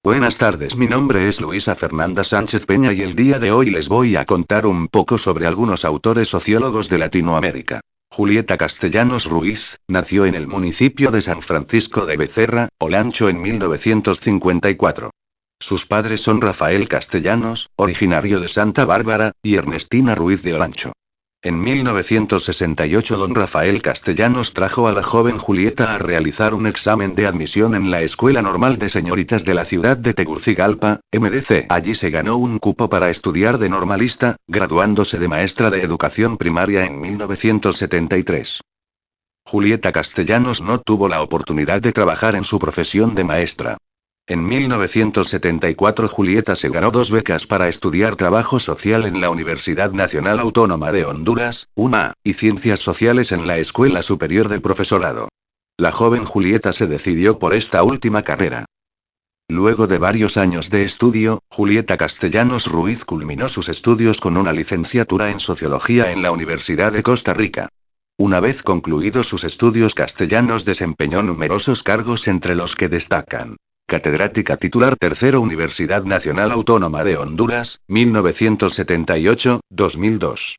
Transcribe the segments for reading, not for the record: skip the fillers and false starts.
Buenas tardes, mi nombre es Luisa Fernanda Sánchez Peña y el día de hoy les voy a contar un poco sobre algunos autores sociólogos de Latinoamérica. Julieta Castellanos Ruiz, nació en el municipio de San Francisco de Becerra, Olancho en 1954. Sus padres son Rafael Castellanos, originario de Santa Bárbara, y Ernestina Ruiz de Olancho. En 1968 don Rafael Castellanos trajo a la joven Julieta a realizar un examen de admisión en la Escuela Normal de Señoritas de la ciudad de Tegucigalpa, MDC. Allí se ganó un cupo para estudiar de normalista, graduándose de maestra de educación primaria en 1973. Julieta Castellanos no tuvo la oportunidad de trabajar en su profesión de maestra. En 1974 Julieta se ganó 2 becas para estudiar trabajo social en la Universidad Nacional Autónoma de Honduras, UNA, y ciencias sociales en la Escuela Superior del Profesorado. La joven Julieta se decidió por esta última carrera. Luego de varios años de estudio, Julieta Castellanos Ruiz culminó sus estudios con una licenciatura en Sociología en la Universidad de Costa Rica. Una vez concluidos sus estudios, Castellanos desempeñó numerosos cargos entre los que destacan: catedrática titular Tercero Universidad Nacional Autónoma de Honduras, 1978-2002.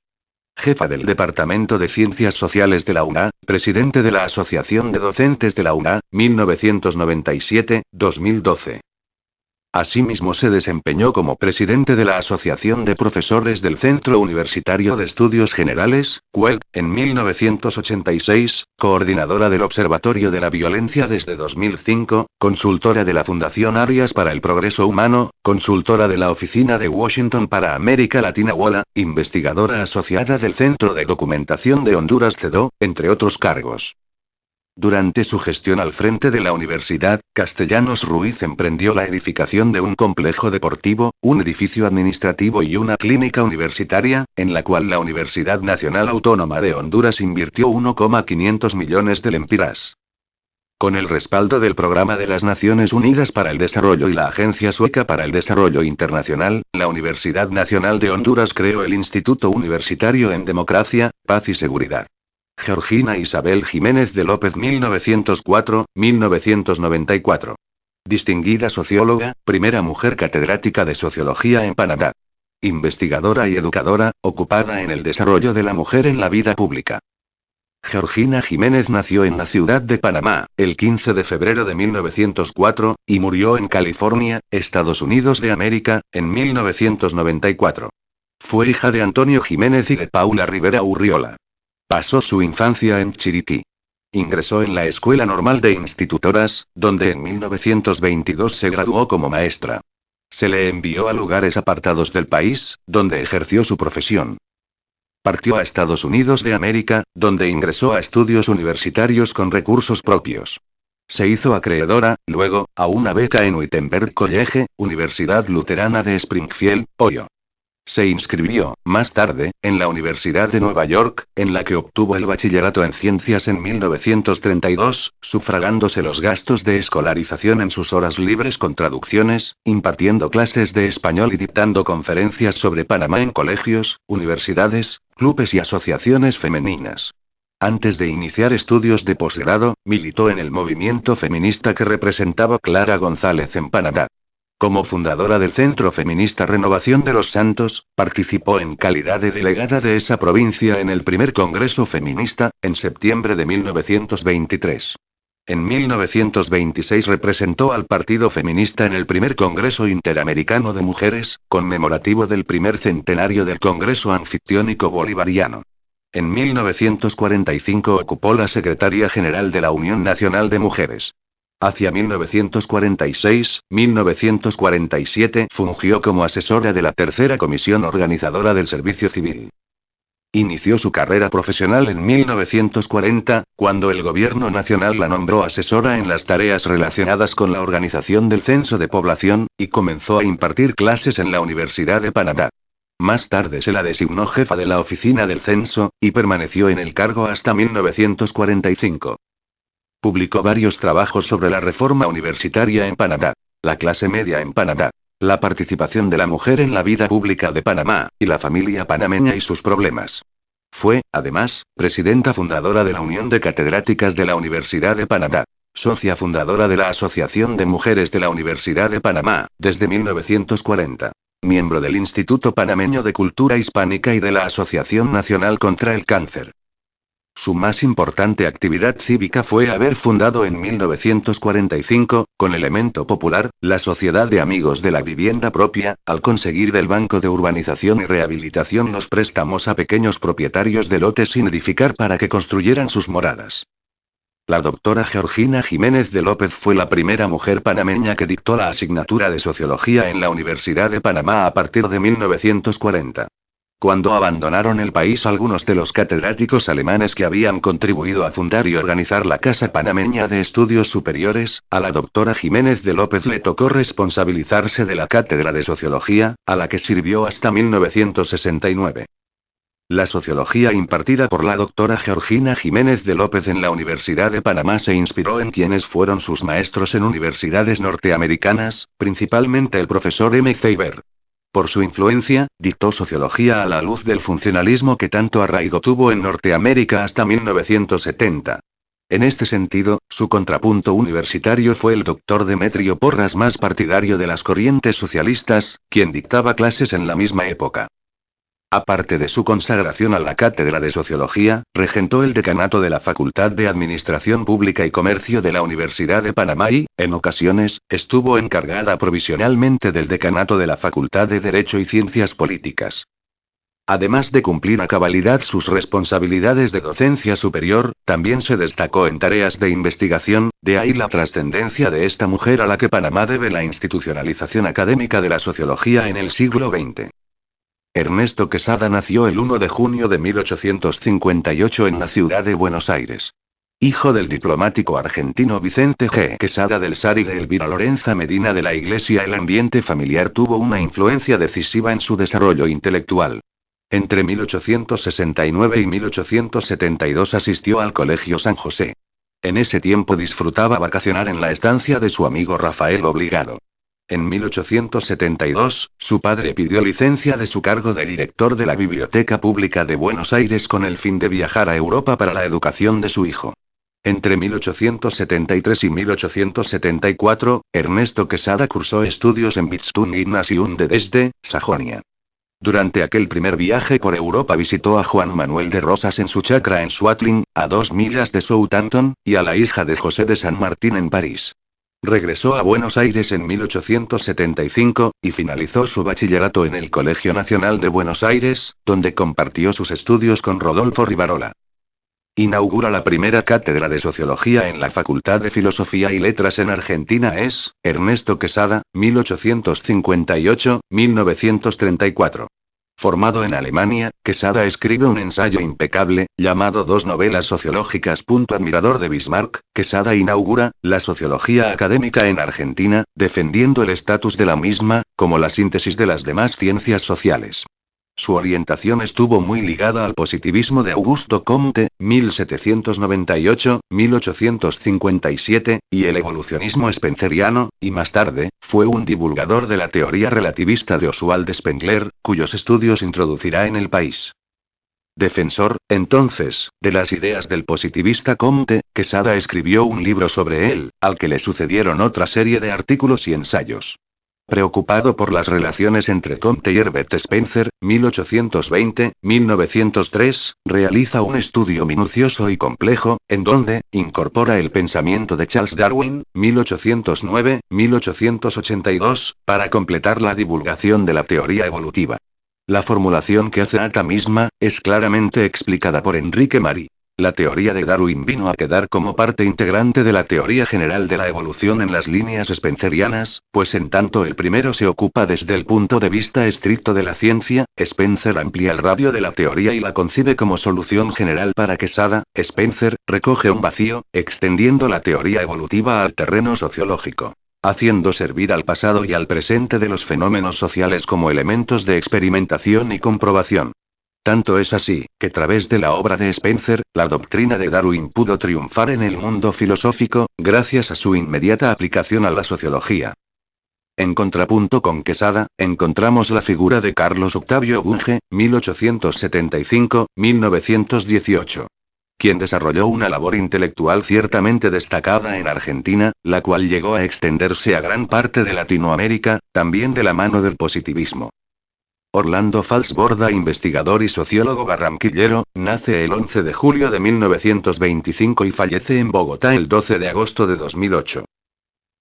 Jefa del Departamento de Ciencias Sociales de la UNA, presidente de la Asociación de Docentes de la UNA, 1997-2012. Asimismo se desempeñó como presidente de la Asociación de Profesores del Centro Universitario de Estudios Generales, CUEG, en 1986, coordinadora del Observatorio de la Violencia desde 2005, consultora de la Fundación Arias para el Progreso Humano, consultora de la Oficina de Washington para América Latina WOLA, investigadora asociada del Centro de Documentación de Honduras CEDO, entre otros cargos. Durante su gestión al frente de la universidad, Castellanos Ruiz emprendió la edificación de un complejo deportivo, un edificio administrativo y una clínica universitaria, en la cual la Universidad Nacional Autónoma de Honduras invirtió 1,500 millones de lempiras. Con el respaldo del Programa de las Naciones Unidas para el Desarrollo y la Agencia Sueca para el Desarrollo Internacional, la Universidad Nacional de Honduras creó el Instituto Universitario en Democracia, Paz y Seguridad. Georgina Isabel Jiménez de López 1904-1994. Distinguida socióloga, primera mujer catedrática de Sociología en Panamá. Investigadora y educadora, ocupada en el desarrollo de la mujer en la vida pública. Georgina Jiménez nació en la ciudad de Panamá, el 15 de febrero de 1904, y murió en California, Estados Unidos de América, en 1994. Fue hija de Antonio Jiménez y de Paula Rivera Urriola. Pasó su infancia en Chiriquí. Ingresó en la Escuela Normal de Institutoras, donde en 1922 se graduó como maestra. Se le envió a lugares apartados del país, donde ejerció su profesión. Partió a Estados Unidos de América, donde ingresó a estudios universitarios con recursos propios. Se hizo acreedora, luego, a una beca en Wittenberg College, Universidad Luterana de Springfield, Ohio. Se inscribió, más tarde, en la Universidad de Nueva York, en la que obtuvo el bachillerato en ciencias en 1932, sufragándose los gastos de escolarización en sus horas libres con traducciones, impartiendo clases de español y dictando conferencias sobre Panamá en colegios, universidades, clubes y asociaciones femeninas. Antes de iniciar estudios de posgrado, militó en el movimiento feminista que representaba Clara González en Panamá. Como fundadora del Centro Feminista Renovación de los Santos, participó en calidad de delegada de esa provincia en el primer Congreso Feminista, en septiembre de 1923. En 1926 representó al Partido Feminista en el primer Congreso Interamericano de Mujeres, conmemorativo del primer centenario del Congreso Anfictiónico Bolivariano. En 1945 ocupó la Secretaría General de la Unión Nacional de Mujeres. Hacia 1946-1947 fungió como asesora de la Tercera Comisión Organizadora del Servicio Civil. Inició su carrera profesional en 1940, cuando el Gobierno Nacional la nombró asesora en las tareas relacionadas con la organización del Censo de Población, y comenzó a impartir clases en la Universidad de Panamá. Más tarde se la designó jefa de la Oficina del Censo, y permaneció en el cargo hasta 1945. Publicó varios trabajos sobre la reforma universitaria en Panamá, la clase media en Panamá, la participación de la mujer en la vida pública de Panamá, y la familia panameña y sus problemas. Fue, además, presidenta fundadora de la Unión de Catedráticas de la Universidad de Panamá. Socia fundadora de la Asociación de Mujeres de la Universidad de Panamá, desde 1940. Miembro del Instituto Panameño de Cultura Hispánica y de la Asociación Nacional contra el Cáncer. Su más importante actividad cívica fue haber fundado en 1945, con Elemento Popular, la Sociedad de Amigos de la Vivienda Propia, al conseguir del Banco de Urbanización y Rehabilitación los préstamos a pequeños propietarios de lotes sin edificar para que construyeran sus moradas. La doctora Georgina Jiménez de López fue la primera mujer panameña que dictó la asignatura de Sociología en la Universidad de Panamá a partir de 1940. Cuando abandonaron el país algunos de los catedráticos alemanes que habían contribuido a fundar y organizar la Casa Panameña de Estudios Superiores, a la doctora Jiménez de López le tocó responsabilizarse de la cátedra de Sociología, a la que sirvió hasta 1969. La sociología impartida por la doctora Georgina Jiménez de López en la Universidad de Panamá se inspiró en quienes fueron sus maestros en universidades norteamericanas, principalmente el profesor M. Faber. Por su influencia, dictó sociología a la luz del funcionalismo que tanto arraigo tuvo en Norteamérica hasta 1970. En este sentido, su contrapunto universitario fue el doctor Demetrio Porras, más partidario de las corrientes socialistas, quien dictaba clases en la misma época. Aparte de su consagración a la cátedra de Sociología, regentó el decanato de la Facultad de Administración Pública y Comercio de la Universidad de Panamá y, en ocasiones, estuvo encargada provisionalmente del decanato de la Facultad de Derecho y Ciencias Políticas. Además de cumplir a cabalidad sus responsabilidades de docencia superior, también se destacó en tareas de investigación, de ahí la trascendencia de esta mujer a la que Panamá debe la institucionalización académica de la sociología en el siglo XX. Ernesto Quesada nació el 1 de junio de 1858 en la ciudad de Buenos Aires. Hijo del diplomático argentino Vicente G. Quesada del Sar y de Elvira Lorenza Medina de la Iglesia, el ambiente familiar tuvo una influencia decisiva en su desarrollo intelectual. Entre 1869 y 1872 asistió al Colegio San José. En ese tiempo disfrutaba vacacionar en la estancia de su amigo Rafael Obligado. En 1872, su padre pidió licencia de su cargo de director de la Biblioteca Pública de Buenos Aires con el fin de viajar a Europa para la educación de su hijo. Entre 1873 y 1874, Ernesto Quesada cursó estudios en Bildungsgymnasium de Dresde, Sajonia. Durante aquel primer viaje por Europa visitó a Juan Manuel de Rosas en su chacra en Swatling, a 2 millas de Southampton, y a la hija de José de San Martín en París. Regresó a Buenos Aires en 1875, y finalizó su bachillerato en el Colegio Nacional de Buenos Aires, donde compartió sus estudios con Rodolfo Rivarola. Inaugura la primera cátedra de Sociología en la Facultad de Filosofía y Letras en Argentina. Es Ernesto Quesada, 1858-1934. Formado en Alemania, Quesada escribe un ensayo impecable, llamado Dos novelas sociológicas. Admirador de Bismarck, Quesada inaugura la sociología académica en Argentina, defendiendo el estatus de la misma, como la síntesis de las demás ciencias sociales. Su orientación estuvo muy ligada al positivismo de Augusto Comte, 1798-1857, y el evolucionismo spenceriano, y más tarde, fue un divulgador de la teoría relativista de Oswald Spengler, cuyos estudios introducirá en el país. Defensor, entonces, de las ideas del positivista Comte, Quesada escribió un libro sobre él, al que le sucedieron otra serie de artículos y ensayos. Preocupado por las relaciones entre Comte y Herbert Spencer, 1820-1903, realiza un estudio minucioso y complejo, en donde incorpora el pensamiento de Charles Darwin, 1809-1882, para completar la divulgación de la teoría evolutiva. La formulación que hace esta misma, es claramente explicada por Enrique Marí. La teoría de Darwin vino a quedar como parte integrante de la teoría general de la evolución en las líneas spencerianas, pues en tanto el primero se ocupa desde el punto de vista estricto de la ciencia, Spencer amplía el radio de la teoría y la concibe como solución general para Quesada. Spencer recoge un vacío, extendiendo la teoría evolutiva al terreno sociológico, haciendo servir al pasado y al presente de los fenómenos sociales como elementos de experimentación y comprobación. Tanto es así, que a través de la obra de Spencer, la doctrina de Darwin pudo triunfar en el mundo filosófico, gracias a su inmediata aplicación a la sociología. En contrapunto con Quesada, encontramos la figura de Carlos Octavio Bunge, 1875-1918. quien desarrolló una labor intelectual ciertamente destacada en Argentina, la cual llegó a extenderse a gran parte de Latinoamérica, también de la mano del positivismo. Orlando Falsborda, investigador y sociólogo barranquillero, nace el 11 de julio de 1925 y fallece en Bogotá el 12 de agosto de 2008.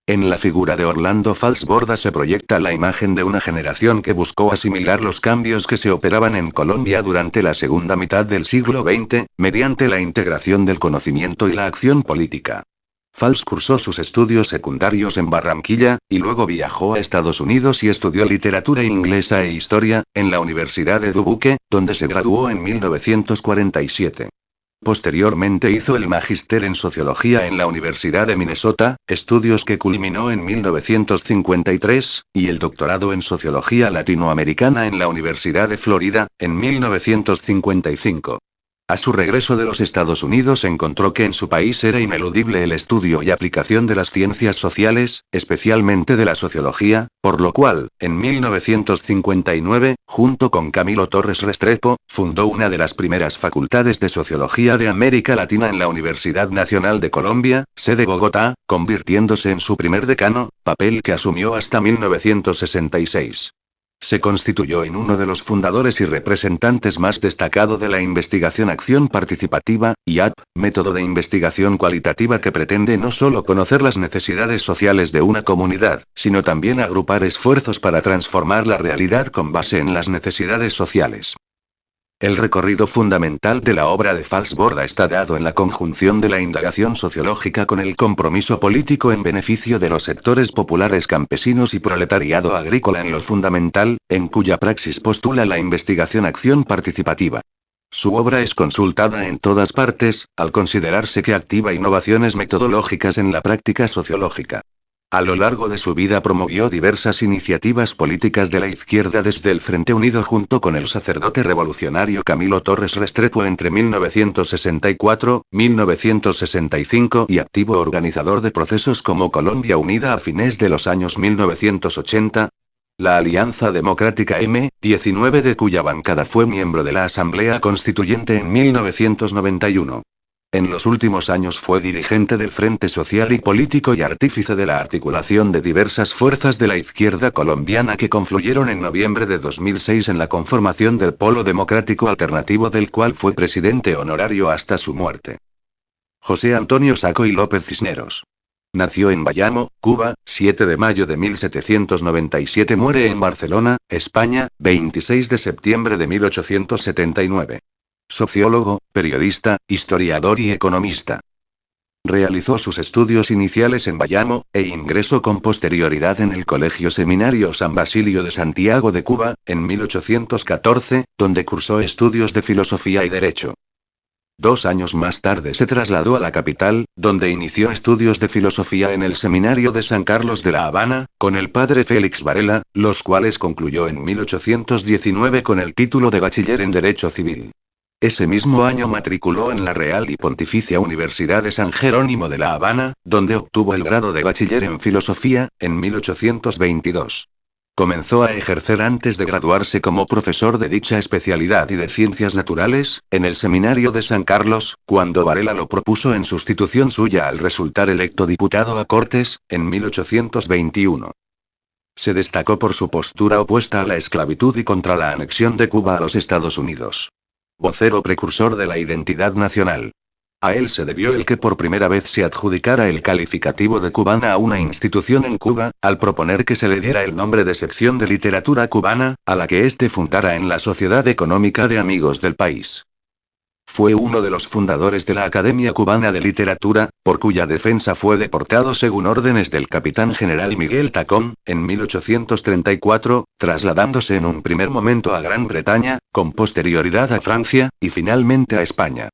En la figura de Orlando Falsborda se proyecta la imagen de una generación que buscó asimilar los cambios que se operaban en Colombia durante la segunda mitad del siglo XX, mediante la integración del conocimiento y la acción política. Fals cursó sus estudios secundarios en Barranquilla, y luego viajó a Estados Unidos y estudió literatura inglesa e historia, en la Universidad de Dubuque, donde se graduó en 1947. Posteriormente hizo el magíster en sociología en la Universidad de Minnesota, estudios que culminó en 1953, y el doctorado en sociología latinoamericana en la Universidad de Florida, en 1955. A su regreso de los Estados Unidos encontró que en su país era ineludible el estudio y aplicación de las ciencias sociales, especialmente de la sociología, por lo cual, en 1959, junto con Camilo Torres Restrepo, fundó una de las primeras facultades de sociología de América Latina en la Universidad Nacional de Colombia, sede Bogotá, convirtiéndose en su primer decano, papel que asumió hasta 1966. Se constituyó en uno de los fundadores y representantes más destacado de la investigación acción participativa, IAP, método de investigación cualitativa que pretende no solo conocer las necesidades sociales de una comunidad, sino también agrupar esfuerzos para transformar la realidad con base en las necesidades sociales. El recorrido fundamental de la obra de Falsborda está dado en la conjunción de la indagación sociológica con el compromiso político en beneficio de los sectores populares campesinos y proletariado agrícola en lo fundamental, en cuya praxis postula la investigación-acción participativa. Su obra es consultada en todas partes, al considerarse que activa innovaciones metodológicas en la práctica sociológica. A lo largo de su vida promovió diversas iniciativas políticas de la izquierda desde el Frente Unido junto con el sacerdote revolucionario Camilo Torres Restrepo entre 1964, 1965 y activo organizador de procesos como Colombia Unida a fines de los años 1980. La Alianza Democrática M-19 de cuya bancada fue miembro de la Asamblea Constituyente en 1991. En los últimos años fue dirigente del Frente Social y Político y artífice de la articulación de diversas fuerzas de la izquierda colombiana que confluyeron en noviembre de 2006 en la conformación del Polo Democrático Alternativo del cual fue presidente honorario hasta su muerte. José Antonio Saco y López Cisneros. Nació en Bayamo, Cuba, 7 de mayo de 1797. Muere en Barcelona, España, 26 de septiembre de 1879. Sociólogo, periodista, historiador y economista. Realizó sus estudios iniciales en Bayamo, e ingresó con posterioridad en el Colegio Seminario San Basilio de Santiago de Cuba, en 1814, donde cursó estudios de filosofía y derecho. 2 años más tarde se trasladó a la capital, donde inició estudios de filosofía en el Seminario de San Carlos de La Habana, con el padre Félix Varela, los cuales concluyó en 1819 con el título de bachiller en Derecho Civil. Ese mismo año matriculó en la Real y Pontificia Universidad de San Jerónimo de La Habana, donde obtuvo el grado de bachiller en filosofía, en 1822. Comenzó a ejercer antes de graduarse como profesor de dicha especialidad y de ciencias naturales, en el Seminario de San Carlos, cuando Varela lo propuso en sustitución suya al resultar electo diputado a Cortes, en 1821. Se destacó por su postura opuesta a la esclavitud y contra la anexión de Cuba a los Estados Unidos. Vocero precursor de la identidad nacional. A él se debió el que por primera vez se adjudicara el calificativo de cubana a una institución en Cuba, al proponer que se le diera el nombre de sección de literatura cubana, a la que éste fundara en la Sociedad Económica de Amigos del País. Fue uno de los fundadores de la Academia Cubana de Literatura, por cuya defensa fue deportado según órdenes del capitán general Miguel Tacón, en 1834, trasladándose en un primer momento a Gran Bretaña, con posterioridad a Francia, y finalmente a España.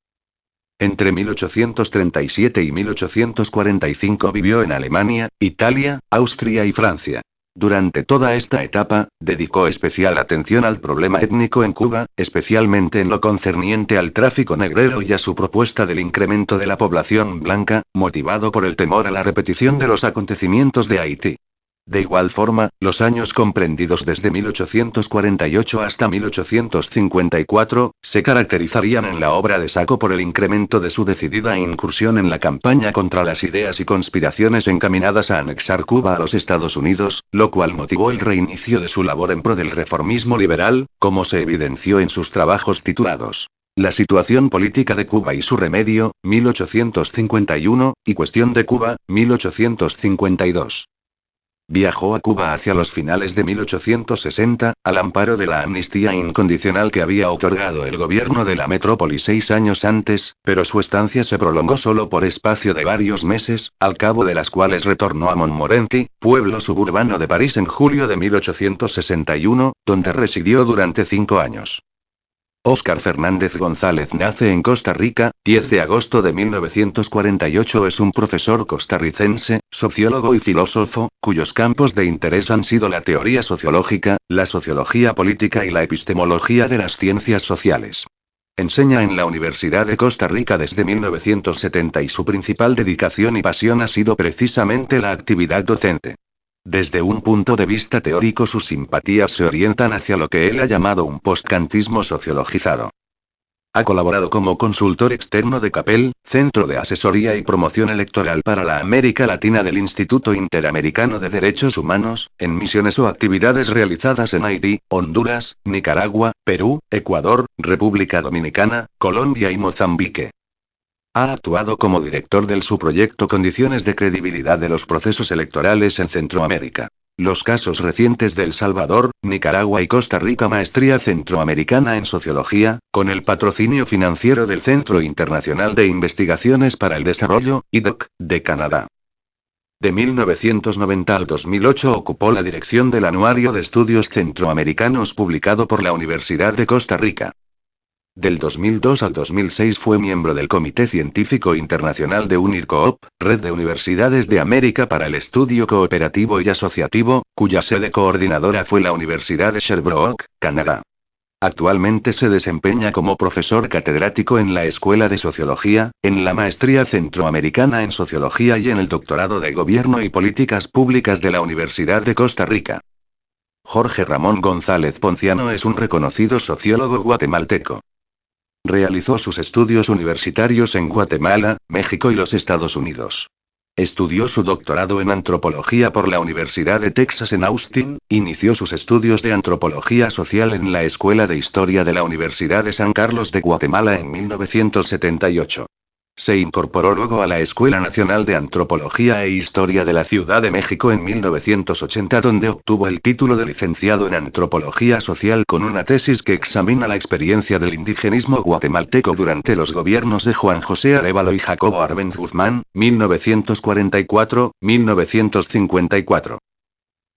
Entre 1837 y 1845 vivió en Alemania, Italia, Austria y Francia. Durante toda esta etapa, dedicó especial atención al problema étnico en Cuba, especialmente en lo concerniente al tráfico negrero y a su propuesta del incremento de la población blanca, motivado por el temor a la repetición de los acontecimientos de Haití. De igual forma, los años comprendidos desde 1848 hasta 1854, se caracterizarían en la obra de Sacco por el incremento de su decidida incursión en la campaña contra las ideas y conspiraciones encaminadas a anexar Cuba a los Estados Unidos, lo cual motivó el reinicio de su labor en pro del reformismo liberal, como se evidenció en sus trabajos titulados La situación política de Cuba y su remedio, 1851, y Cuestión de Cuba, 1852. Viajó a Cuba hacia los finales de 1860, al amparo de la amnistía incondicional que había otorgado el gobierno de la metrópoli 6 años antes, pero su estancia se prolongó solo por espacio de varios meses, al cabo de las cuales retornó a Montmorency, pueblo suburbano de París en julio de 1861, donde residió durante 5 años. Óscar Fernández González nace en Costa Rica, 10 de agosto de 1948. Es un profesor costarricense, sociólogo y filósofo, cuyos campos de interés han sido la teoría sociológica, la sociología política y la epistemología de las ciencias sociales. Enseña en la Universidad de Costa Rica desde 1970 y su principal dedicación y pasión ha sido precisamente la actividad docente. Desde un punto de vista teórico sus simpatías se orientan hacia lo que él ha llamado un postkantismo sociologizado. Ha colaborado como consultor externo de CAPEL, Centro de Asesoría y Promoción Electoral para la América Latina del Instituto Interamericano de Derechos Humanos, en misiones o actividades realizadas en Haití, Honduras, Nicaragua, Perú, Ecuador, República Dominicana, Colombia y Mozambique. Ha actuado como director del subproyecto Condiciones de credibilidad de los procesos electorales en Centroamérica. Los casos recientes de El Salvador, Nicaragua y Costa Rica. Maestría Centroamericana en Sociología, con el patrocinio financiero del Centro Internacional de Investigaciones para el Desarrollo, IDOC, de Canadá. De 1990 al 2008 ocupó la dirección del Anuario de Estudios Centroamericanos publicado por la Universidad de Costa Rica. Del 2002 al 2006 fue miembro del Comité Científico Internacional de UNIRCOOP, Red de Universidades de América para el Estudio Cooperativo y Asociativo, cuya sede coordinadora fue la Universidad de Sherbrooke, Canadá. Actualmente se desempeña como profesor catedrático en la Escuela de Sociología, en la Maestría Centroamericana en Sociología y en el Doctorado de Gobierno y Políticas Públicas de la Universidad de Costa Rica. Jorge Ramón González Ponciano es un reconocido sociólogo guatemalteco. Realizó sus estudios universitarios en Guatemala, México y los Estados Unidos. Estudió su doctorado en antropología por la Universidad de Texas en Austin, inició sus estudios de antropología social en la Escuela de Historia de la Universidad de San Carlos de Guatemala en 1978. Se incorporó luego a la Escuela Nacional de Antropología e Historia de la Ciudad de México en 1980, donde obtuvo el título de licenciado en Antropología Social con una tesis que examina la experiencia del indigenismo guatemalteco durante los gobiernos de Juan José Arévalo y Jacobo Arbenz Guzmán, 1944-1954.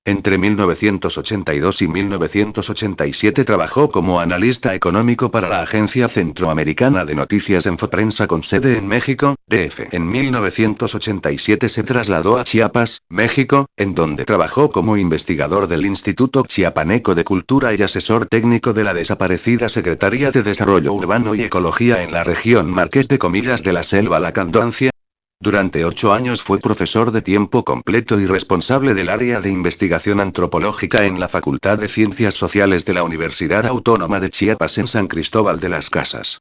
Entre 1982 y 1987 trabajó como analista económico para la Agencia Centroamericana de Noticias Infoprensa con sede en México, DF. En 1987 se trasladó a Chiapas, México, en donde trabajó como investigador del Instituto Chiapaneco de Cultura y asesor técnico de la desaparecida Secretaría de Desarrollo Urbano y Ecología en la región Marqués de Comillas de la Selva Lacandoancia. Durante 8 años fue profesor de tiempo completo y responsable del área de investigación antropológica en la Facultad de Ciencias Sociales de la Universidad Autónoma de Chiapas en San Cristóbal de las Casas.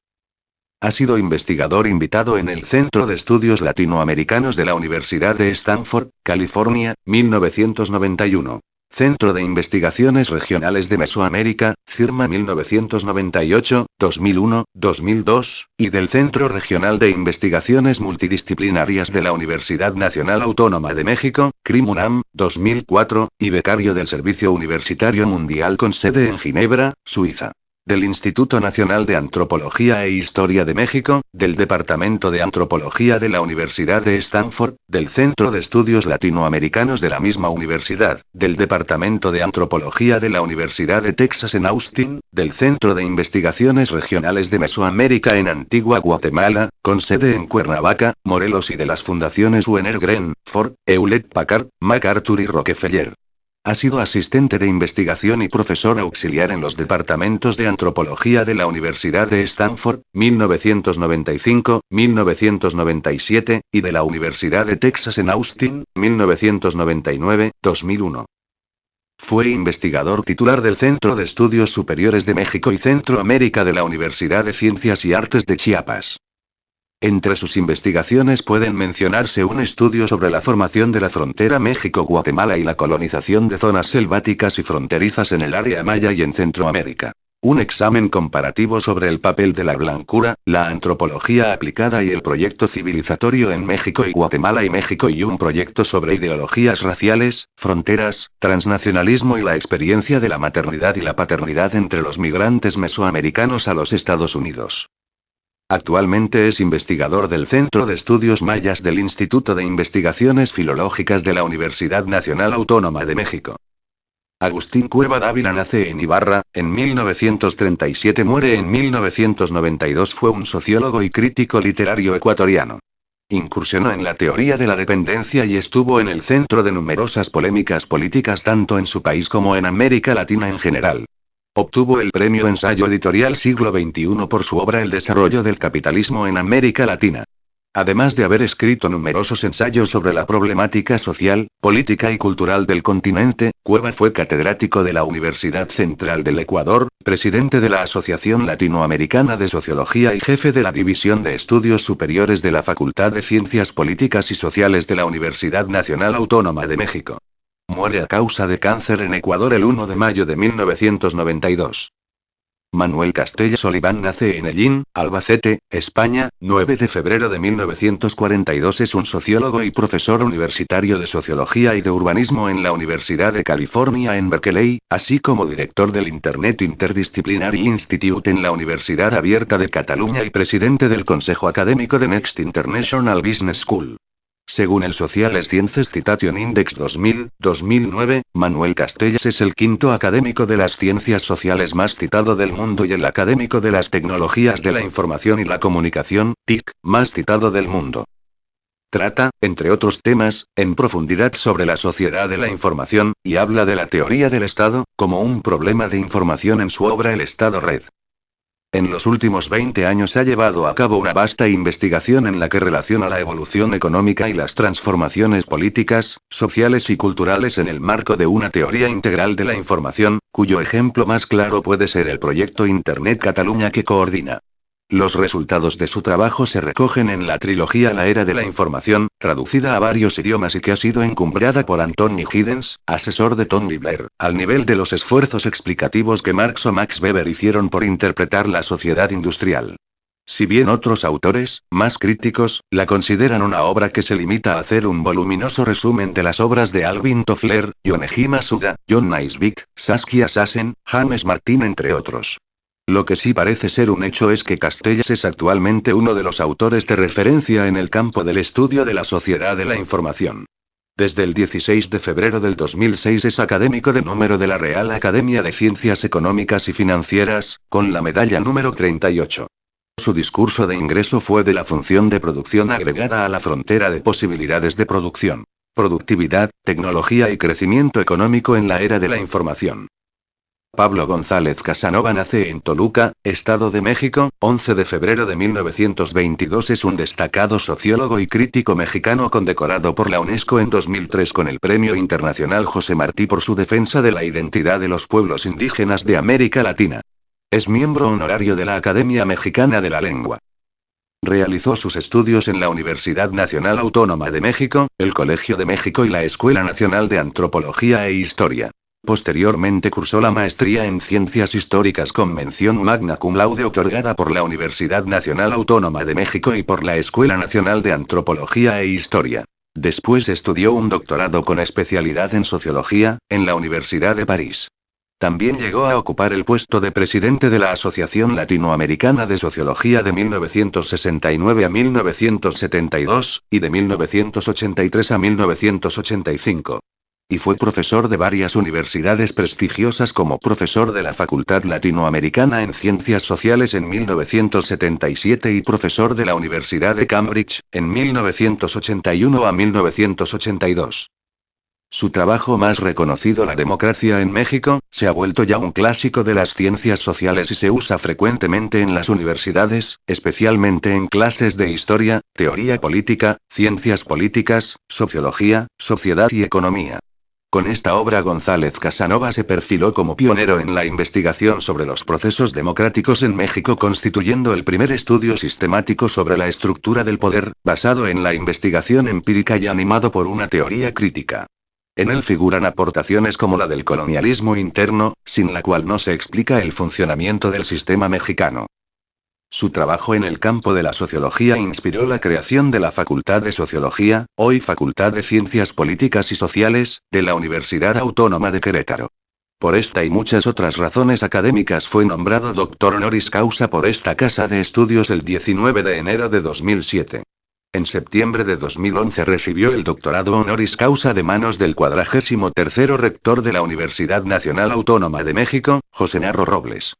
Ha sido investigador invitado en el Centro de Estudios Latinoamericanos de la Universidad de Stanford, California, 1991. Centro de Investigaciones Regionales de Mesoamérica, CIRMA 1998, 2001, 2002, y del Centro Regional de Investigaciones Multidisciplinarias de la Universidad Nacional Autónoma de México, CRIM-UNAM, 2004, y becario del Servicio Universitario Mundial con sede en Ginebra, Suiza. Del Instituto Nacional de Antropología e Historia de México, del Departamento de Antropología de la Universidad de Stanford, del Centro de Estudios Latinoamericanos de la misma universidad, del Departamento de Antropología de la Universidad de Texas en Austin, del Centro de Investigaciones Regionales de Mesoamérica en Antigua Guatemala, con sede en Cuernavaca, Morelos y de las fundaciones Wenner Gren, Ford, Hewlett Packard, MacArthur y Rockefeller. Ha sido asistente de investigación y profesor auxiliar en los departamentos de antropología de la Universidad de Stanford, 1995-1997, y de la Universidad de Texas en Austin, 1999-2001. Fue investigador titular del Centro de Estudios Superiores de México y Centroamérica de la Universidad de Ciencias y Artes de Chiapas. Entre sus investigaciones pueden mencionarse un estudio sobre la formación de la frontera México-Guatemala y la colonización de zonas selváticas y fronterizas en el área maya y en Centroamérica. Un examen comparativo sobre el papel de la blancura, la antropología aplicada y el proyecto civilizatorio en México y Guatemala y México y un proyecto sobre ideologías raciales, fronteras, transnacionalismo y la experiencia de la maternidad y la paternidad entre los migrantes mesoamericanos a los Estados Unidos. Actualmente es investigador del Centro de Estudios Mayas del Instituto de Investigaciones Filológicas de la Universidad Nacional Autónoma de México. Agustín Cueva Dávila nace en Ibarra, en 1937, muere en 1992. Fue un sociólogo y crítico literario ecuatoriano. Incursionó en la teoría de la dependencia y estuvo en el centro de numerosas polémicas políticas tanto en su país como en América Latina en general. Obtuvo el Premio Ensayo Editorial Siglo XXI por su obra El desarrollo del capitalismo en América Latina. Además de haber escrito numerosos ensayos sobre la problemática social, política y cultural del continente, Cueva fue catedrático de la Universidad Central del Ecuador, presidente de la Asociación Latinoamericana de Sociología y jefe de la División de Estudios Superiores de la Facultad de Ciencias Políticas y Sociales de la Universidad Nacional Autónoma de México. Muere a causa de cáncer en Ecuador el 1 de mayo de 1992. Manuel Castells Oliván nace en Hellín, Albacete, España, 9 de febrero de 1942. Es un sociólogo y profesor universitario de Sociología y de Urbanismo en la Universidad de California en Berkeley, así como director del Internet Interdisciplinary Institute en la Universidad Abierta de Cataluña y presidente del Consejo Académico de Next International Business School. Según el Social Sciences Citation Index 2000-2009, Manuel Castells es el quinto académico de las ciencias sociales más citado del mundo y el académico de las tecnologías de la información y la comunicación, TIC, más citado del mundo. Trata, entre otros temas, en profundidad sobre la sociedad de la información, y habla de la teoría del Estado, como un problema de información en su obra El Estado-Red. En los últimos 20 años ha llevado a cabo una vasta investigación en la que relaciona la evolución económica y las transformaciones políticas, sociales y culturales en el marco de una teoría integral de la información, cuyo ejemplo más claro puede ser el proyecto Internet Cataluña que coordina. Los resultados de su trabajo se recogen en la trilogía La Era de la Información, traducida a varios idiomas y que ha sido encumbrada por Anthony Giddens, asesor de Tony Blair, al nivel de los esfuerzos explicativos que Marx o Max Weber hicieron por interpretar la sociedad industrial. Si bien otros autores, más críticos, la consideran una obra que se limita a hacer un voluminoso resumen de las obras de Alvin Toffler, Yonejima Suga, John Naisbitt, Saskia Sassen, James Martin entre otros. Lo que sí parece ser un hecho es que Castells es actualmente uno de los autores de referencia en el campo del estudio de la sociedad de la información. Desde el 16 de febrero del 2006 es académico de número de la Real Academia de Ciencias Económicas y Financieras, con la medalla número 38. Su discurso de ingreso fue de la función de producción agregada a la frontera de posibilidades de producción, productividad, tecnología y crecimiento económico en la era de la información. Pablo González Casanova nace en Toluca, Estado de México, 11 de febrero de 1922. Es un destacado sociólogo y crítico mexicano condecorado por la UNESCO en 2003 con el Premio Internacional José Martí por su defensa de la identidad de los pueblos indígenas de América Latina. Es miembro honorario de la Academia Mexicana de la Lengua. Realizó sus estudios en la Universidad Nacional Autónoma de México, el Colegio de México y la Escuela Nacional de Antropología e Historia. Posteriormente cursó la maestría en Ciencias Históricas con mención magna cum laude otorgada por la Universidad Nacional Autónoma de México y por la Escuela Nacional de Antropología e Historia. Después estudió un doctorado con especialidad en Sociología, en la Universidad de París. También llegó a ocupar el puesto de presidente de la Asociación Latinoamericana de Sociología de 1969 a 1972, y de 1983 a 1985. Y fue profesor de varias universidades prestigiosas como profesor de la Facultad Latinoamericana en Ciencias Sociales en 1977 y profesor de la Universidad de Cambridge, en 1981 a 1982. Su trabajo más reconocido, La democracia en México, se ha vuelto ya un clásico de las ciencias sociales y se usa frecuentemente en las universidades, especialmente en clases de historia, teoría política, ciencias políticas, sociología, sociedad y economía. Con esta obra González Casanova se perfiló como pionero en la investigación sobre los procesos democráticos en México, constituyendo el primer estudio sistemático sobre la estructura del poder, basado en la investigación empírica y animado por una teoría crítica. En él figuran aportaciones como la del colonialismo interno, sin la cual no se explica el funcionamiento del sistema mexicano. Su trabajo en el campo de la sociología inspiró la creación de la Facultad de Sociología, hoy Facultad de Ciencias Políticas y Sociales, de la Universidad Autónoma de Querétaro. Por esta y muchas otras razones académicas fue nombrado doctor honoris causa por esta casa de estudios el 19 de enero de 2007. En septiembre de 2011 recibió el doctorado honoris causa de manos del 43º rector de la Universidad Nacional Autónoma de México, José Narro Robles.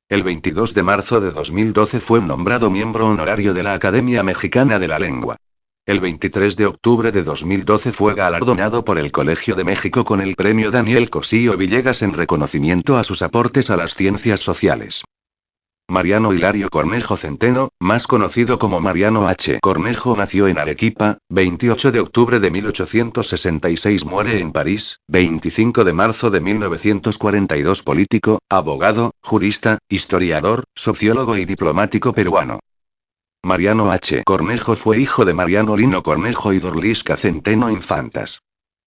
El 22 de marzo de 2012 fue nombrado miembro honorario de la Academia Mexicana de la Lengua. El 23 de octubre de 2012 fue galardonado por el Colegio de México con el premio Daniel Cosío Villegas en reconocimiento a sus aportes a las ciencias sociales. Mariano Hilario Cornejo Centeno, más conocido como Mariano H. Cornejo, nació en Arequipa, 28 de octubre de 1866, muere en París, 25 de marzo de 1942, político, abogado, jurista, historiador, sociólogo y diplomático peruano. Mariano H. Cornejo fue hijo de Mariano Lino Cornejo y Dorlisca Centeno Infantas.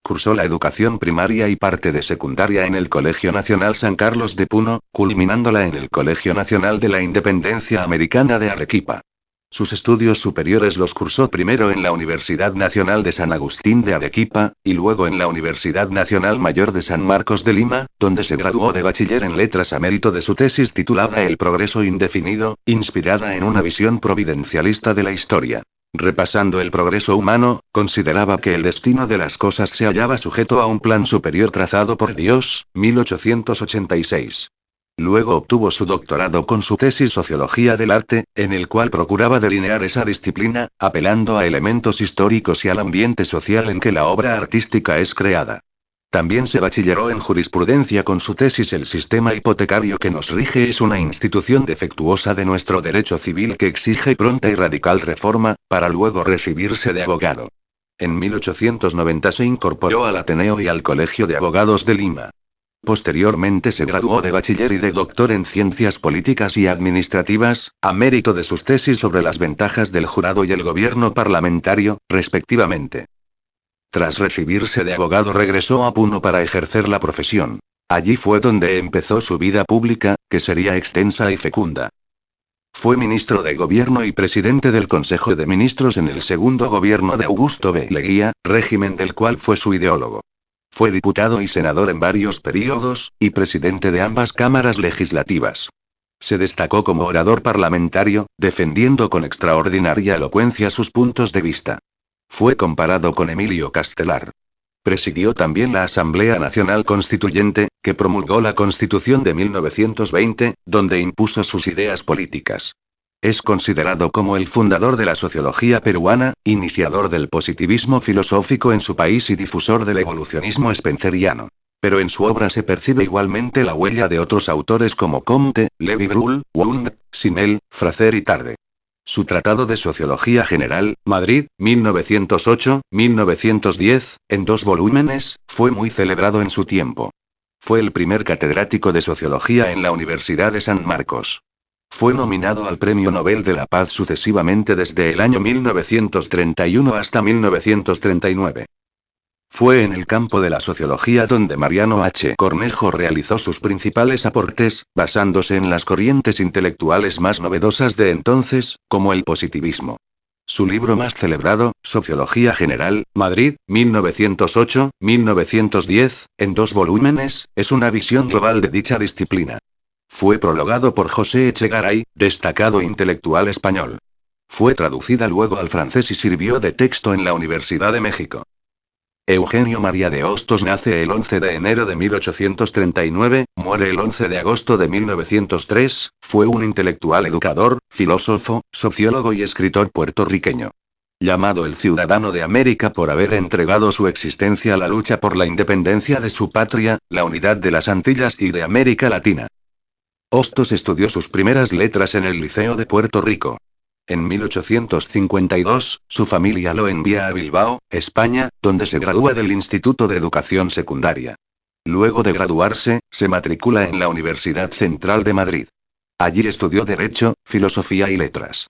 Cursó la educación primaria y parte de secundaria en el Colegio Nacional San Carlos de Puno, culminándola en el Colegio Nacional de la Independencia Americana de Arequipa. Sus estudios superiores los cursó primero en la Universidad Nacional de San Agustín de Arequipa, y luego en la Universidad Nacional Mayor de San Marcos de Lima, donde se graduó de bachiller en letras a mérito de su tesis titulada El progreso indefinido, inspirada en una visión providencialista de la historia. Repasando el progreso humano, consideraba que el destino de las cosas se hallaba sujeto a un plan superior trazado por Dios, 1886. Luego obtuvo su doctorado con su tesis Sociología del Arte, en el cual procuraba delinear esa disciplina, apelando a elementos históricos y al ambiente social en que la obra artística es creada. También se bachilleró en jurisprudencia con su tesis El sistema hipotecario que nos rige es una institución defectuosa de nuestro derecho civil que exige pronta y radical reforma, para luego recibirse de abogado. En 1890 se incorporó al Ateneo y al Colegio de Abogados de Lima. Posteriormente se graduó de bachiller y de doctor en ciencias políticas y administrativas, a mérito de sus tesis sobre las ventajas del jurado y el gobierno parlamentario, respectivamente. Tras recibirse de abogado regresó a Puno para ejercer la profesión. Allí fue donde empezó su vida pública, que sería extensa y fecunda. Fue ministro de Gobierno y presidente del Consejo de Ministros en el segundo gobierno de Augusto B. Leguía, régimen del cual fue su ideólogo. Fue diputado y senador en varios períodos, y presidente de ambas cámaras legislativas. Se destacó como orador parlamentario, defendiendo con extraordinaria elocuencia sus puntos de vista. Fue comparado con Emilio Castelar. Presidió también la Asamblea Nacional Constituyente, que promulgó la Constitución de 1920, donde impuso sus ideas políticas. Es considerado como el fundador de la sociología peruana, iniciador del positivismo filosófico en su país y difusor del evolucionismo spenceriano. Pero en su obra se percibe igualmente la huella de otros autores como Comte, Levi-Bruhl, Wundt, Sinel, Frazer y Tarde. Su Tratado de Sociología General, Madrid, 1908-1910, en 2 volúmenes, fue muy celebrado en su tiempo. Fue el primer catedrático de Sociología en la Universidad de San Marcos. Fue nominado al Premio Nobel de la Paz sucesivamente desde el año 1931 hasta 1939. Fue en el campo de la sociología donde Mariano H. Cornejo realizó sus principales aportes, basándose en las corrientes intelectuales más novedosas de entonces, como el positivismo. Su libro más celebrado, Sociología General, Madrid, 1908-1910, en 2 volúmenes, es una visión global de dicha disciplina. Fue prologado por José Echegaray, destacado intelectual español. Fue traducida luego al francés y sirvió de texto en la Universidad de México. Eugenio María de Hostos nace el 11 de enero de 1839, muere el 11 de agosto de 1903, fue un intelectual educador, filósofo, sociólogo y escritor puertorriqueño. Llamado el Ciudadano de América por haber entregado su existencia a la lucha por la independencia de su patria, la unidad de las Antillas y de América Latina. Hostos estudió sus primeras letras en el Liceo de Puerto Rico. En 1852, su familia lo envía a Bilbao, España, donde se gradúa del Instituto de Educación Secundaria. Luego de graduarse, se matricula en la Universidad Central de Madrid. Allí estudió Derecho, Filosofía y Letras.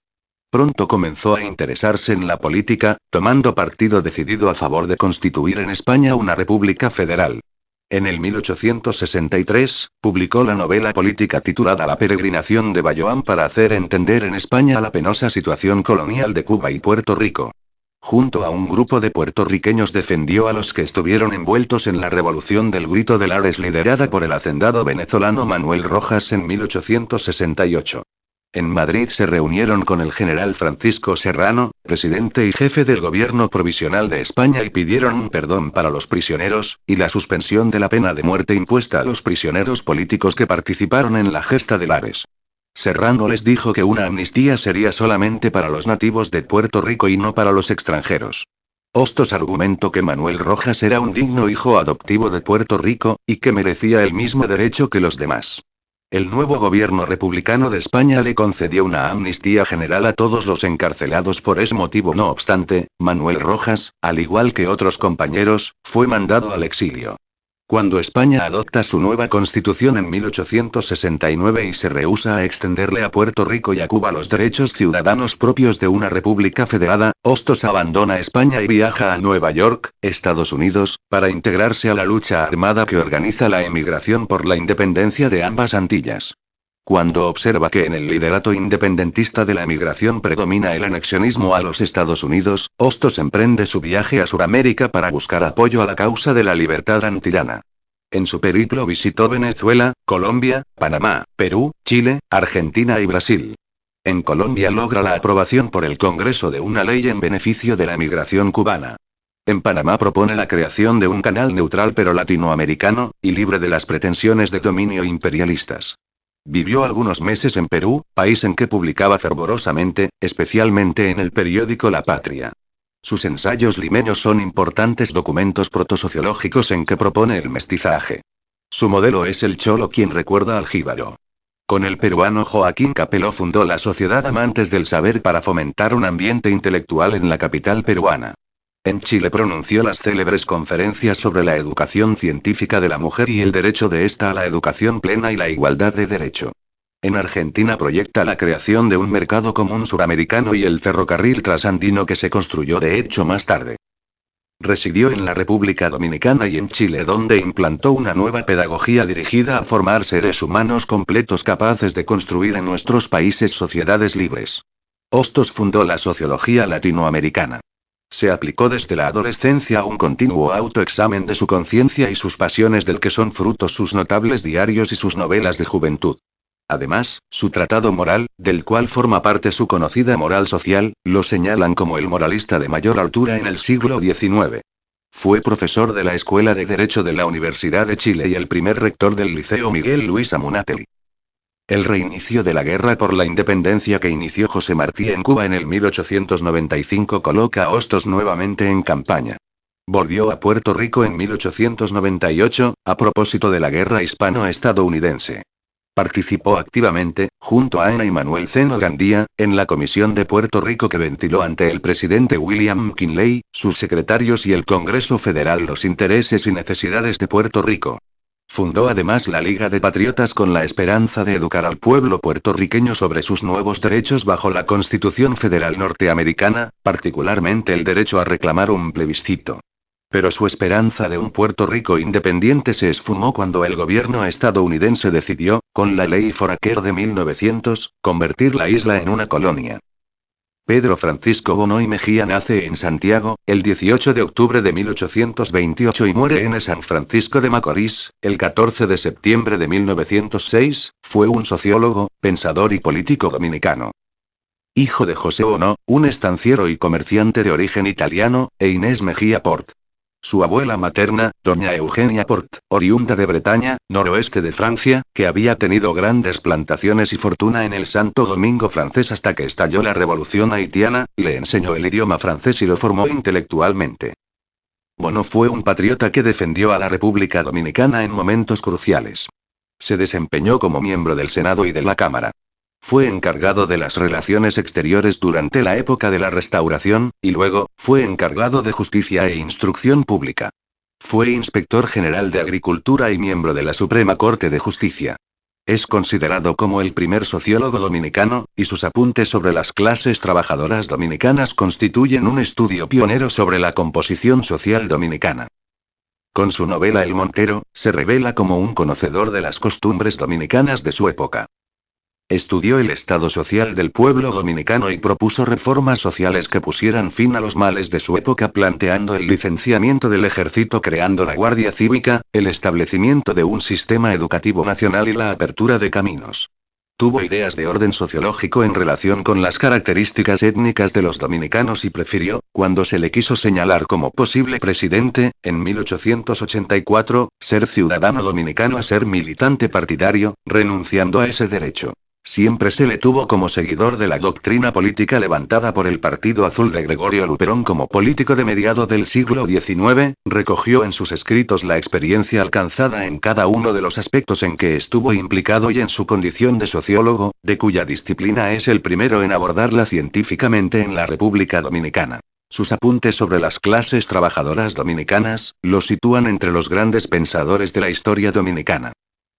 Pronto comenzó a interesarse en la política, tomando partido decidido a favor de constituir en España una república federal. En el 1863, publicó la novela política titulada La peregrinación de Bayoán para hacer entender en España la penosa situación colonial de Cuba y Puerto Rico. Junto a un grupo de puertorriqueños defendió a los que estuvieron envueltos en la Revolución del Grito de Lares liderada por el hacendado venezolano Manuel Rojas en 1868. En Madrid se reunieron con el general Francisco Serrano, presidente y jefe del gobierno provisional de España, y pidieron un perdón para los prisioneros, y la suspensión de la pena de muerte impuesta a los prisioneros políticos que participaron en la gesta de Lares. Serrano les dijo que una amnistía sería solamente para los nativos de Puerto Rico y no para los extranjeros. Hostos argumentó que Manuel Rojas era un digno hijo adoptivo de Puerto Rico, y que merecía el mismo derecho que los demás. El nuevo gobierno republicano de España le concedió una amnistía general a todos los encarcelados por ese motivo. No obstante, Manuel Rojas, al igual que otros compañeros, fue mandado al exilio. Cuando España adopta su nueva constitución en 1869 y se rehúsa a extenderle a Puerto Rico y a Cuba los derechos ciudadanos propios de una república federada, Hostos abandona España y viaja a Nueva York, Estados Unidos, para integrarse a la lucha armada que organiza la emigración por la independencia de ambas Antillas. Cuando observa que en el liderato independentista de la emigración predomina el anexionismo a los Estados Unidos, Hostos emprende su viaje a Sudamérica para buscar apoyo a la causa de la libertad antillana. En su periplo visitó Venezuela, Colombia, Panamá, Perú, Chile, Argentina y Brasil. En Colombia logra la aprobación por el Congreso de una ley en beneficio de la emigración cubana. En Panamá propone la creación de un canal neutral pero latinoamericano, y libre de las pretensiones de dominio imperialistas. Vivió algunos meses en Perú, país en que publicaba fervorosamente, especialmente en el periódico La Patria. Sus ensayos limeños son importantes documentos protosociológicos en que propone el mestizaje. Su modelo es el cholo, quien recuerda al jíbaro. Con el peruano Joaquín Capeló fundó la Sociedad Amantes del Saber para fomentar un ambiente intelectual en la capital peruana. En Chile pronunció las célebres conferencias sobre la educación científica de la mujer y el derecho de ésta a la educación plena y la igualdad de derecho. En Argentina proyecta la creación de un mercado común suramericano y el ferrocarril trasandino que se construyó de hecho más tarde. Residió en la República Dominicana y en Chile, donde implantó una nueva pedagogía dirigida a formar seres humanos completos capaces de construir en nuestros países sociedades libres. Hostos fundó la sociología latinoamericana. Se aplicó desde la adolescencia a un continuo autoexamen de su conciencia y sus pasiones, del que son frutos sus notables diarios y sus novelas de juventud. Además, su tratado moral, del cual forma parte su conocida moral social, lo señalan como el moralista de mayor altura en el siglo XIX. Fue profesor de la Escuela de Derecho de la Universidad de Chile y el primer rector del Liceo Miguel Luis Amunátegui. El reinicio de la guerra por la independencia que inició José Martí en Cuba en el 1895 coloca a Hostos nuevamente en campaña. Volvió a Puerto Rico en 1898, a propósito de la guerra hispano-estadounidense. Participó activamente, junto a Ana y Manuel Zeno Gandía, en la Comisión de Puerto Rico que ventiló ante el presidente William McKinley, sus secretarios y el Congreso Federal los intereses y necesidades de Puerto Rico. Fundó además la Liga de Patriotas con la esperanza de educar al pueblo puertorriqueño sobre sus nuevos derechos bajo la Constitución Federal norteamericana, particularmente el derecho a reclamar un plebiscito. Pero su esperanza de un Puerto Rico independiente se esfumó cuando el gobierno estadounidense decidió, con la Ley Foraker de 1900, convertir la isla en una colonia. Pedro Francisco Bonoy Mejía nace en Santiago, el 18 de octubre de 1828 y muere en San Francisco de Macorís, el 14 de septiembre de 1906, fue un sociólogo, pensador y político dominicano. Hijo de José Bono, un estanciero y comerciante de origen italiano, e Inés Mejía Port. Su abuela materna, doña Eugenia Port, oriunda de Bretaña, noroeste de Francia, que había tenido grandes plantaciones y fortuna en el Santo Domingo francés hasta que estalló la Revolución haitiana, le enseñó el idioma francés y lo formó intelectualmente. Bono fue un patriota que defendió a la República Dominicana en momentos cruciales. Se desempeñó como miembro del Senado y de la Cámara. Fue encargado de las relaciones exteriores durante la época de la Restauración, y luego, fue encargado de Justicia e Instrucción Pública. Fue inspector general de Agricultura y miembro de la Suprema Corte de Justicia. Es considerado como el primer sociólogo dominicano, y sus apuntes sobre las clases trabajadoras dominicanas constituyen un estudio pionero sobre la composición social dominicana. Con su novela El Montero, se revela como un conocedor de las costumbres dominicanas de su época. Estudió el estado social del pueblo dominicano y propuso reformas sociales que pusieran fin a los males de su época, planteando el licenciamiento del ejército, creando la Guardia Cívica, el establecimiento de un sistema educativo nacional y la apertura de caminos. Tuvo ideas de orden sociológico en relación con las características étnicas de los dominicanos y prefirió, cuando se le quiso señalar como posible presidente, en 1884, ser ciudadano dominicano a ser militante partidario, renunciando a ese derecho. Siempre se le tuvo como seguidor de la doctrina política levantada por el Partido Azul de Gregorio Luperón. Como político de mediado del siglo XIX, recogió en sus escritos la experiencia alcanzada en cada uno de los aspectos en que estuvo implicado y en su condición de sociólogo, de cuya disciplina es el primero en abordarla científicamente en la República Dominicana. Sus apuntes sobre las clases trabajadoras dominicanas, lo sitúan entre los grandes pensadores de la historia dominicana.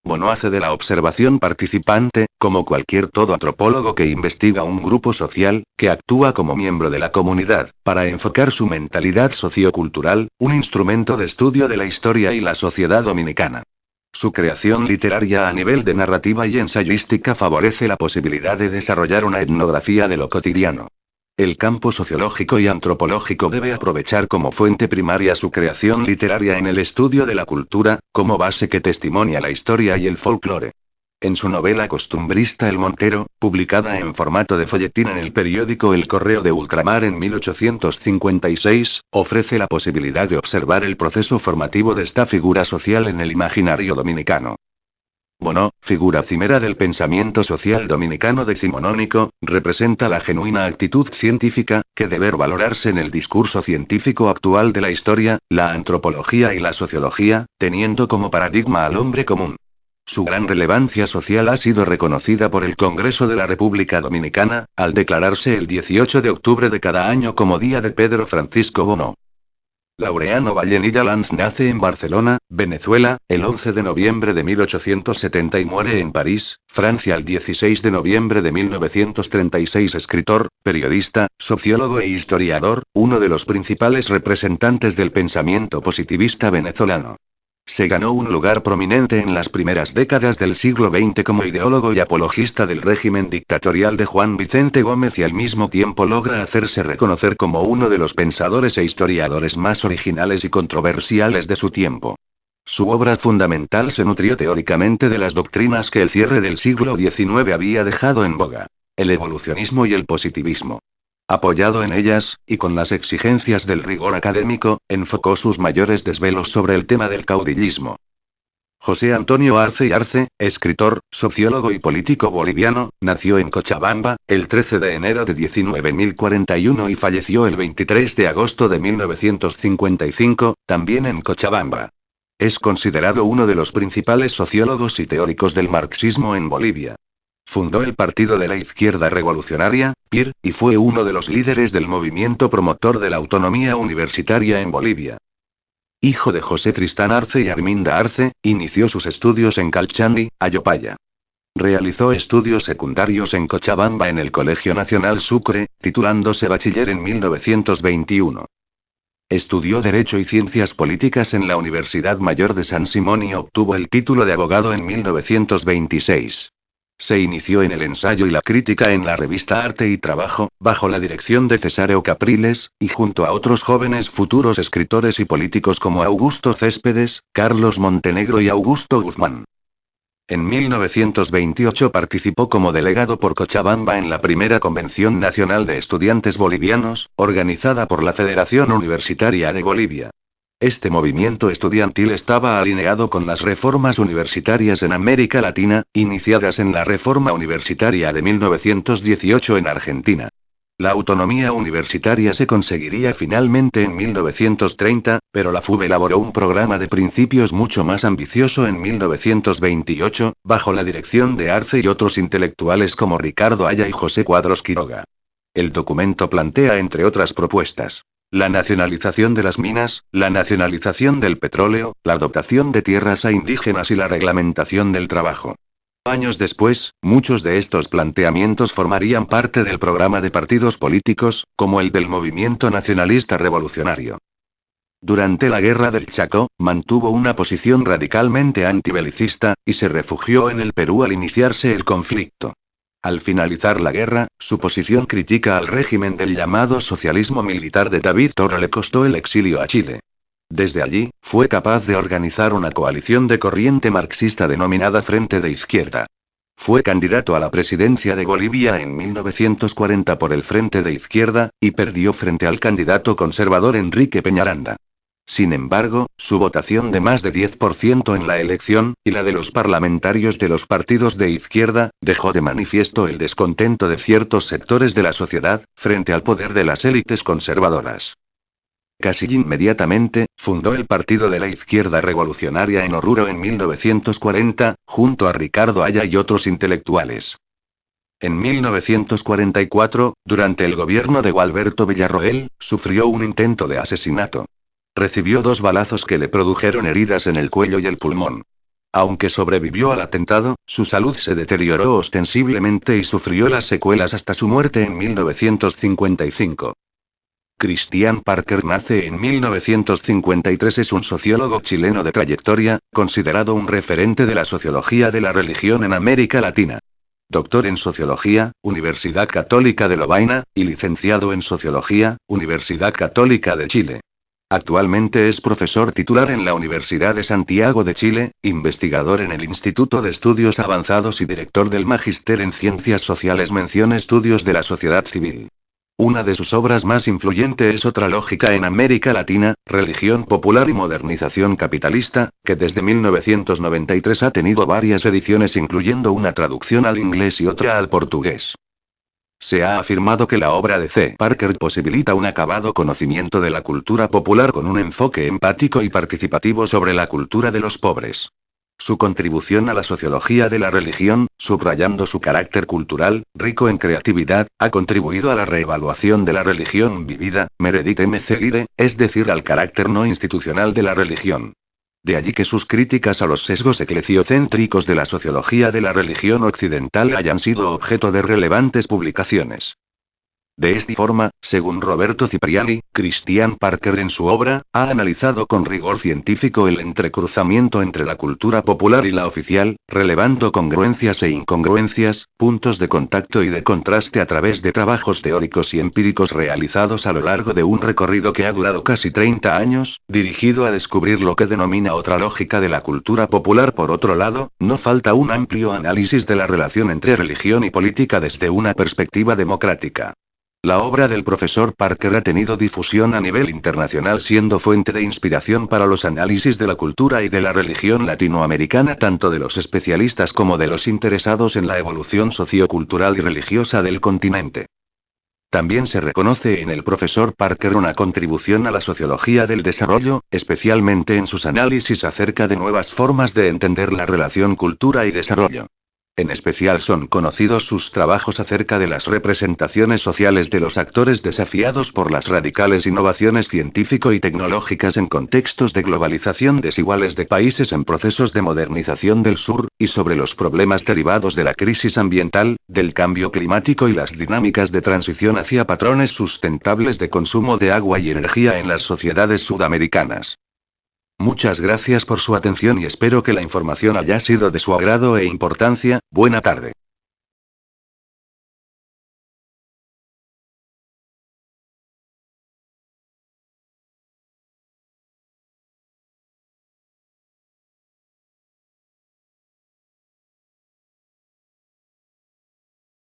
Bono hace de la observación participante, como cualquier todo antropólogo que investiga un grupo social, que actúa como miembro de la comunidad, para enfocar su mentalidad sociocultural, un instrumento de estudio de la historia y la sociedad dominicana. Su creación literaria a nivel de narrativa y ensayística favorece la posibilidad de desarrollar una etnografía de lo cotidiano. El campo sociológico y antropológico debe aprovechar como fuente primaria su creación literaria en el estudio de la cultura, como base que testimonia la historia y el folclore. En su novela costumbrista El Montero, publicada en formato de folletín en el periódico El Correo de Ultramar en 1856, ofrece la posibilidad de observar el proceso formativo de esta figura social en el imaginario dominicano. Bono, figura cimera del pensamiento social dominicano decimonónico, representa la genuina actitud científica, que debe valorarse en el discurso científico actual de la historia, la antropología y la sociología, teniendo como paradigma al hombre común. Su gran relevancia social ha sido reconocida por el Congreso de la República Dominicana, al declararse el 18 de octubre de cada año como Día de Pedro Francisco Bono. Laureano Vallenilla Lanz nace en Barcelona, Venezuela, el 11 de noviembre de 1870 y muere en París, Francia el 16 de noviembre de 1936. Escritor, periodista, sociólogo e historiador, uno de los principales representantes del pensamiento positivista venezolano. Se ganó un lugar prominente en las primeras décadas del siglo XX como ideólogo y apologista del régimen dictatorial de Juan Vicente Gómez y al mismo tiempo logra hacerse reconocer como uno de los pensadores e historiadores más originales y controversiales de su tiempo. Su obra fundamental se nutrió teóricamente de las doctrinas que el cierre del siglo XIX había dejado en boga: el evolucionismo y el positivismo. Apoyado en ellas, y con las exigencias del rigor académico, enfocó sus mayores desvelos sobre el tema del caudillismo. José Antonio Arce y Arce, escritor, sociólogo y político boliviano, nació en Cochabamba, el 13 de enero de 1941 y falleció el 23 de agosto de 1955, también en Cochabamba. Es considerado uno de los principales sociólogos y teóricos del marxismo en Bolivia. Fundó el Partido de la Izquierda Revolucionaria, PIR, y fue uno de los líderes del movimiento promotor de la autonomía universitaria en Bolivia. Hijo de José Tristán Arce y Arminda Arce, inició sus estudios en Calchani, Ayopaya. Realizó estudios secundarios en Cochabamba en el Colegio Nacional Sucre, titulándose bachiller en 1921. Estudió Derecho y Ciencias Políticas en la Universidad Mayor de San Simón y obtuvo el título de abogado en 1926. Se inició en el ensayo y la crítica en la revista Arte y Trabajo, bajo la dirección de Cesáreo Capriles, y junto a otros jóvenes futuros escritores y políticos como Augusto Céspedes, Carlos Montenegro y Augusto Guzmán. En 1928 participó como delegado por Cochabamba en la primera Convención Nacional de Estudiantes Bolivianos, organizada por la Federación Universitaria de Bolivia. Este movimiento estudiantil estaba alineado con las reformas universitarias en América Latina, iniciadas en la Reforma Universitaria de 1918 en Argentina. La autonomía universitaria se conseguiría finalmente en 1930, pero la FUB elaboró un programa de principios mucho más ambicioso en 1928, bajo la dirección de Arce y otros intelectuales como Ricardo Haya y José Cuadros Quiroga. El documento plantea, entre otras propuestas, la nacionalización de las minas, la nacionalización del petróleo, la dotación de tierras a indígenas y la reglamentación del trabajo. Años después, muchos de estos planteamientos formarían parte del programa de partidos políticos, como el del Movimiento Nacionalista Revolucionario. Durante la Guerra del Chaco, mantuvo una posición radicalmente antibelicista, y se refugió en el Perú al iniciarse el conflicto. Al finalizar la guerra, su posición crítica al régimen del llamado socialismo militar de David Toro le costó el exilio a Chile. Desde allí, fue capaz de organizar una coalición de corriente marxista denominada Frente de Izquierda. Fue candidato a la presidencia de Bolivia en 1940 por el Frente de Izquierda, y perdió frente al candidato conservador Enrique Peñaranda. Sin embargo, su votación de más de 10% en la elección, y la de los parlamentarios de los partidos de izquierda, dejó de manifiesto el descontento de ciertos sectores de la sociedad, frente al poder de las élites conservadoras. Casi inmediatamente, fundó el Partido de la Izquierda Revolucionaria en Oruro en 1940, junto a Ricardo Haya y otros intelectuales. En 1944, durante el gobierno de Gualberto Villarroel, sufrió un intento de asesinato. Recibió 2 balazos que le produjeron heridas en el cuello y el pulmón. Aunque sobrevivió al atentado, su salud se deterioró ostensiblemente y sufrió las secuelas hasta su muerte en 1955. Christian Parker nace en 1953. Es un sociólogo chileno de trayectoria, considerado un referente de la sociología de la religión en América Latina. Doctor en Sociología, Universidad Católica de Lovaina, y licenciado en Sociología, Universidad Católica de Chile. Actualmente es profesor titular en la Universidad de Santiago de Chile, investigador en el Instituto de Estudios Avanzados y director del Magíster en Ciencias Sociales. Mención Estudios de la Sociedad Civil. Una de sus obras más influyentes es Otra lógica en América Latina, Religión popular y modernización capitalista, que desde 1993 ha tenido varias ediciones incluyendo una traducción al inglés y otra al portugués. Se ha afirmado que la obra de C. Parker posibilita un acabado conocimiento de la cultura popular con un enfoque empático y participativo sobre la cultura de los pobres. Su contribución a la sociología de la religión, subrayando su carácter cultural, rico en creatividad, ha contribuido a la reevaluación de la religión vivida, Meredith M. Lire, es decir, al carácter no institucional de la religión. De allí que sus críticas a los sesgos eclesiocéntricos de la sociología de la religión occidental hayan sido objeto de relevantes publicaciones. De esta forma, según Roberto Cipriani, Christian Parker en su obra, ha analizado con rigor científico el entrecruzamiento entre la cultura popular y la oficial, relevando congruencias e incongruencias, puntos de contacto y de contraste a través de trabajos teóricos y empíricos realizados a lo largo de un recorrido que ha durado casi 30 años, dirigido a descubrir lo que denomina otra lógica de la cultura popular. Por otro lado, no falta un amplio análisis de la relación entre religión y política desde una perspectiva democrática. La obra del profesor Parker ha tenido difusión a nivel internacional, siendo fuente de inspiración para los análisis de la cultura y de la religión latinoamericana, tanto de los especialistas como de los interesados en la evolución sociocultural y religiosa del continente. También se reconoce en el profesor Parker una contribución a la sociología del desarrollo, especialmente en sus análisis acerca de nuevas formas de entender la relación cultura y desarrollo. En especial son conocidos sus trabajos acerca de las representaciones sociales de los actores desafiados por las radicales innovaciones científico y tecnológicas en contextos de globalización desiguales de países en procesos de modernización del sur, y sobre los problemas derivados de la crisis ambiental, del cambio climático y las dinámicas de transición hacia patrones sustentables de consumo de agua y energía en las sociedades sudamericanas. Muchas gracias por su atención y espero que la información haya sido de su agrado e importancia. Buena tarde.